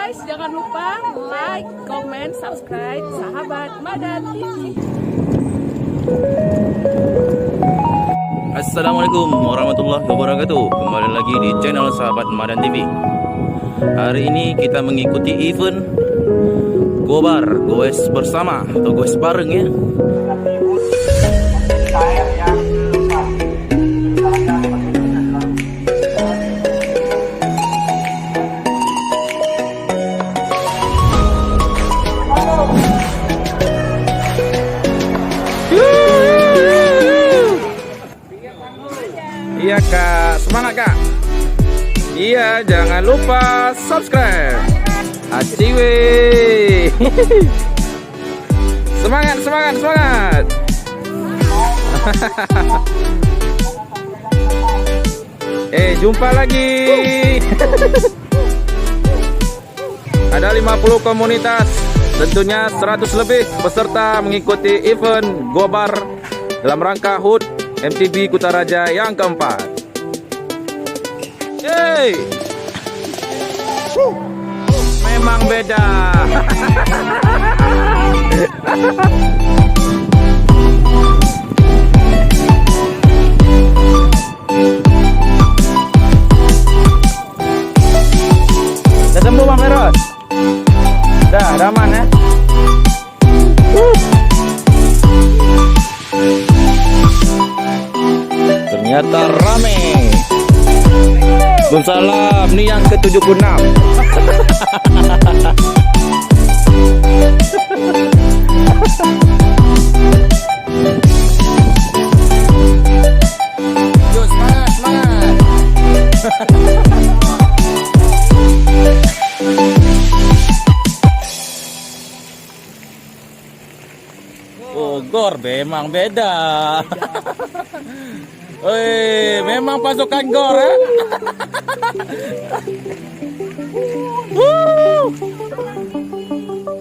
guys, jangan lupa like, comment, subscribe Sahabat Madan TV. Assalamualaikum warahmatullahi wabarakatuh. Kembali lagi di channel Sahabat Madan TV. Hari ini kita mengikuti event Gobar, goes bersama atau goes bareng ya. Iya kak, semangat kak. Iya, jangan lupa subscribe. Aciwe. Semangat, semangat, semangat. Jumpa lagi. Ada 50 komunitas, tentunya 100 lebih peserta mengikuti event Gobar dalam rangka HUT MTB Kutaraja yang keempat. Yeay. Memang beda. Udah sembuh Bang Eros? Udah aman ya? Ternyata rame. Salam, nih yang ke-76. Yo, semangat, semangat. Bogor memang beda. Woi, memang pasukan Gor ya.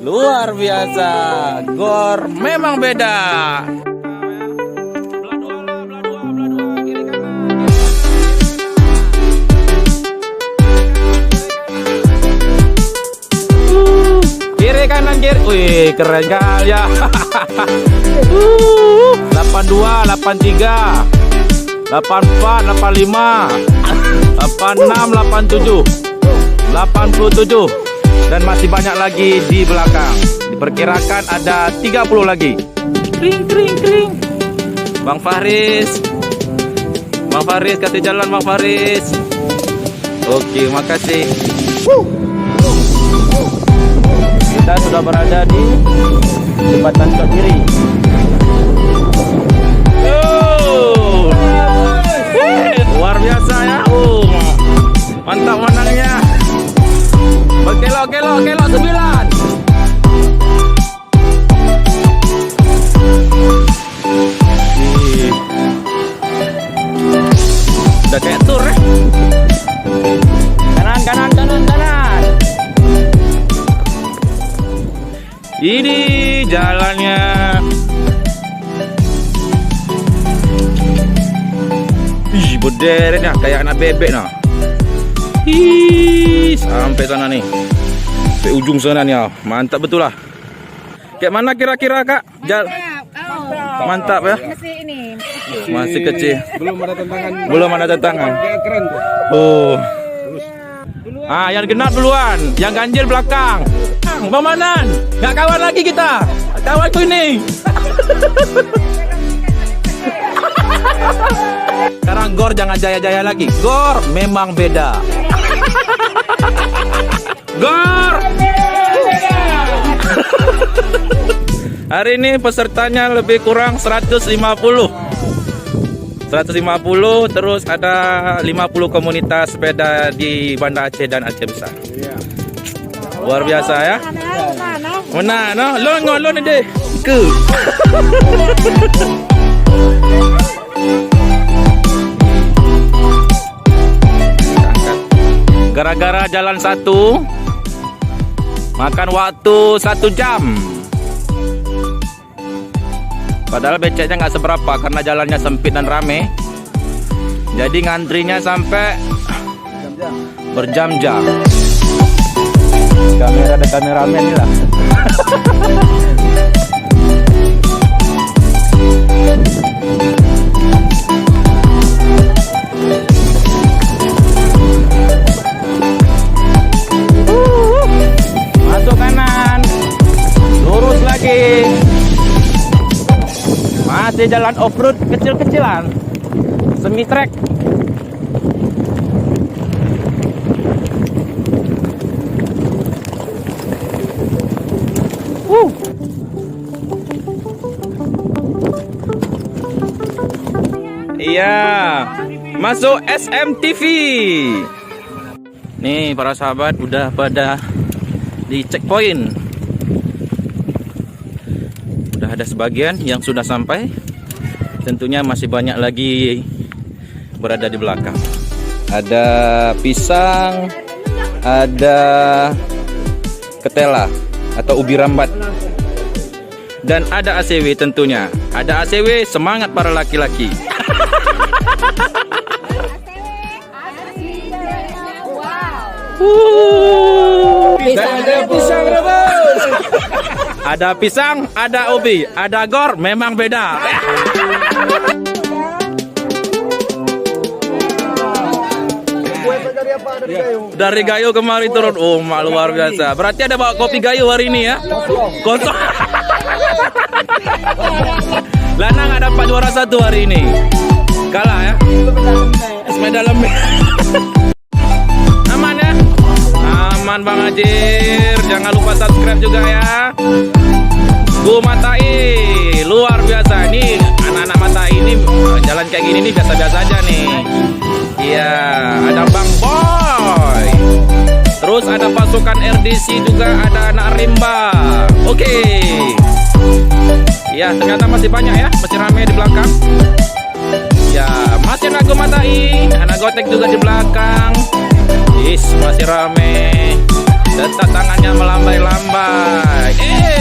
Luar biasa. Gor memang beda. Kiri kanan kiri. Wih, keren kali ya. 82, 83. 84, 85, 86, 87, 87, dan masih banyak lagi di belakang. Diperkirakan ada 30 lagi. Kring kring kring. Bang Faris, kasih jalan Bang Faris. Oke, makasih. Kita sudah berada di jembatan ke kiri. Luar biasa ya. Mantap menangnya. Berkelok 9. Udah kayak tur ya. Kanan. Ini jalannya. Ih, berderet nah, kayak anak bebek nah. Ih, sampai sana nih. Sampai ujung sana nih. Mantap betul lah. Kayak mana kira-kira kak? Mantap ya. Masih kecil. Belum ada tantangan. Keren. Oh. Yang genap duluan, yang ganjil belakang. Pemanan, nggak kawan lagi kita. Kawanku ini. Sekarang Gor jangan jaya-jaya lagi. Gor memang beda. Gor. Hari ini pesertanya lebih kurang 150. 150, terus ada 50 komunitas sepeda di Banda Aceh dan Aceh Besar. Luar biasa ya. Mana no? Lon deh. Ke. Gara-gara jalan satu, makan waktu 1 jam. Padahal beceknya nggak seberapa karena jalannya sempit dan rame. Jadi ngantrinya sampai berjam-jam. kameramen ini lah. Masuk kanan, lurus lagi. Masih jalan off-road kecil-kecilan, semi trek. Iya, masuk SMTV. Nih para sahabat udah pada di checkpoint. Udah ada sebagian yang sudah sampai. Tentunya masih banyak lagi berada di belakang. Ada pisang, ada ketela atau ubi rambat. Dan ada ACW tentunya. Ada ACW, semangat para laki-laki. Ada pisang, ada ubi, ada gor, memang beda. Dari Gayo kemarin turun, oh luar biasa. Berarti ada bawa kopi Gayo hari ini ya? Kosong. Lana nggak dapat juara 1 hari ini. Kalah ya? Sepeda lembek. Aman ya? Aman Bang Ajir. Jangan lupa subscribe juga ya. Gu Matai, luar biasa nih. Anak-anak Matai ini jalan kayak gini nih biasa-biasa aja nih. Iya, ada Bang Boy. Terus ada pasukan RDC juga, ada anak Rimba. Oke. Ya, ternyata masih banyak ya, masih ramai di belakang. Ya, masih anak Gu Matai, anak Gotek juga di belakang. Masih ramai. Tetap tangannya melambai-lambai.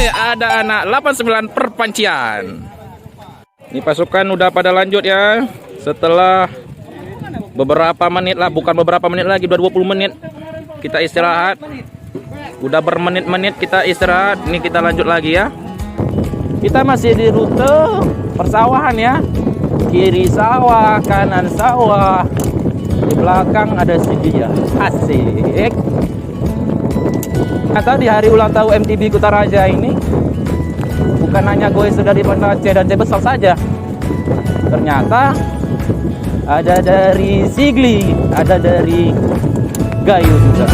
Ada anak 89 perpancian. Ini pasukan udah pada lanjut ya. Setelah beberapa menit lah, bukan beberapa menit lagi, udah 20 menit kita istirahat. Udah bermenit-menit kita istirahat. Ini kita lanjut lagi ya. Kita masih di rute persawahan ya. Kiri sawah, kanan sawah. Di belakang ada dia. Asik. Atau di hari ulang tahun MTB Kutaraja ini bukan hanya gue dari Banda Aceh dan Cebesar saja. Ternyata ada dari Sigli, ada dari Gayo juga.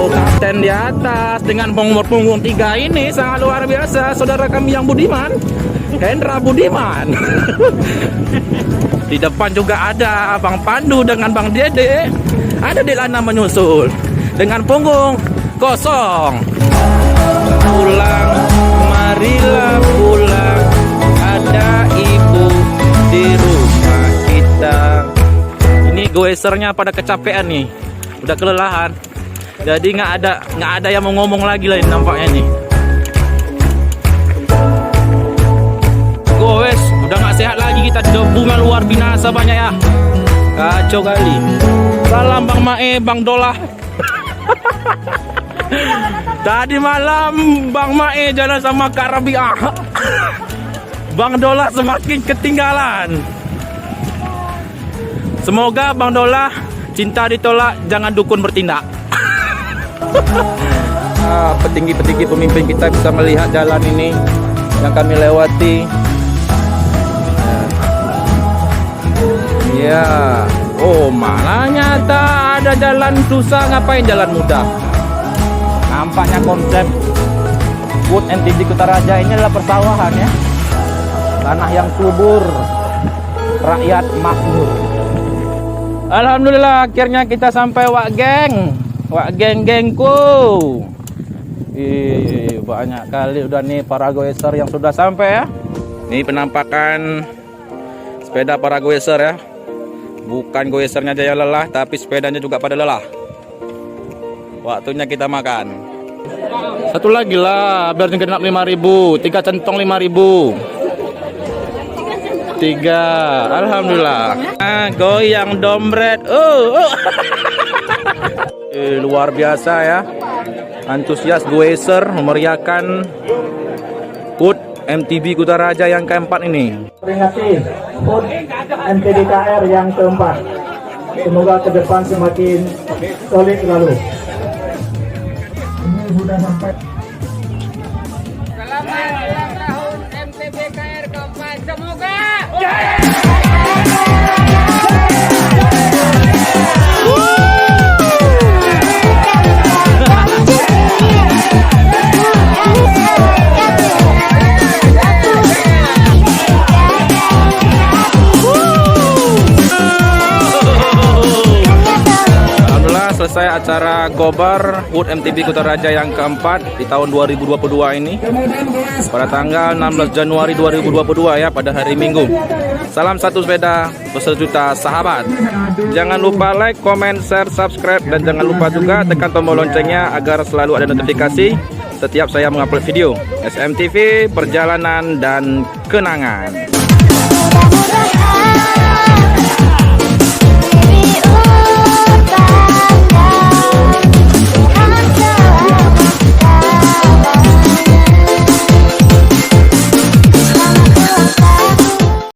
Oh, kapten di atas dengan punggung 3 ini sangat luar biasa. Saudara kami yang budiman, Hendra Budiman. Di depan juga ada Bang Pandu dengan Bang Dede. Ada Delana menyusul dengan punggung kosong. Pulang, marilah pulang. Ada ibu di rumah kita. Ini goesernya pada kecapean nih, udah kelelahan. Jadi nggak ada yang mau ngomong lagi lah nampaknya nih. Goes, udah nggak sehat lagi kita, debunya luar binasa banyak ya. Kacau kali. Salam Bang Mae, Bang Dolah. Tadi malam Bang Mae jalan sama Kak Rabiah. Bang Dolah semakin ketinggalan. Semoga Bang Dolah cinta ditolak, jangan dukun bertindak. Petinggi-petinggi pemimpin kita bisa melihat jalan ini yang kami lewati. Ya, oh malah nyata ada jalan susah, ngapain jalan mudah. Nampaknya konsep Wood MTB Kutaraja ini adalah persawahan ya. Tanah yang subur, rakyat makmur. Alhamdulillah akhirnya kita sampai Wak geng-gengku. Banyak kali udah nih para goeser yang sudah sampai ya. Ini penampakan sepeda para goeser ya. Bukan goesernya aja yang lelah, tapi sepedanya juga pada lelah. Waktunya kita makan. Satu lagi lah, biar genap 5.000, 3 centong 5.000. 3. Alhamdulillah. Goyang dompet. Luar biasa ya. Antusias goeser memeriahkan HUT MTB Kutaraja yang keempat ini. Peringati HUT MTB KR yang keempat. Semoga ke depan semakin solid selalu. Ini sudah sampai. Selamat ulang tahun MTB KR keempat. Semoga selesai acara Gobar HUT MTB Kutaraja yang keempat di tahun 2022 ini pada tanggal 16 Januari 2022 ya, pada hari Minggu. Salam satu sepeda bersejuta sahabat. Jangan lupa like, comment, share, subscribe, dan jangan lupa juga tekan tombol loncengnya agar selalu ada notifikasi setiap saya mengupload video. SMTV, perjalanan dan kenangan.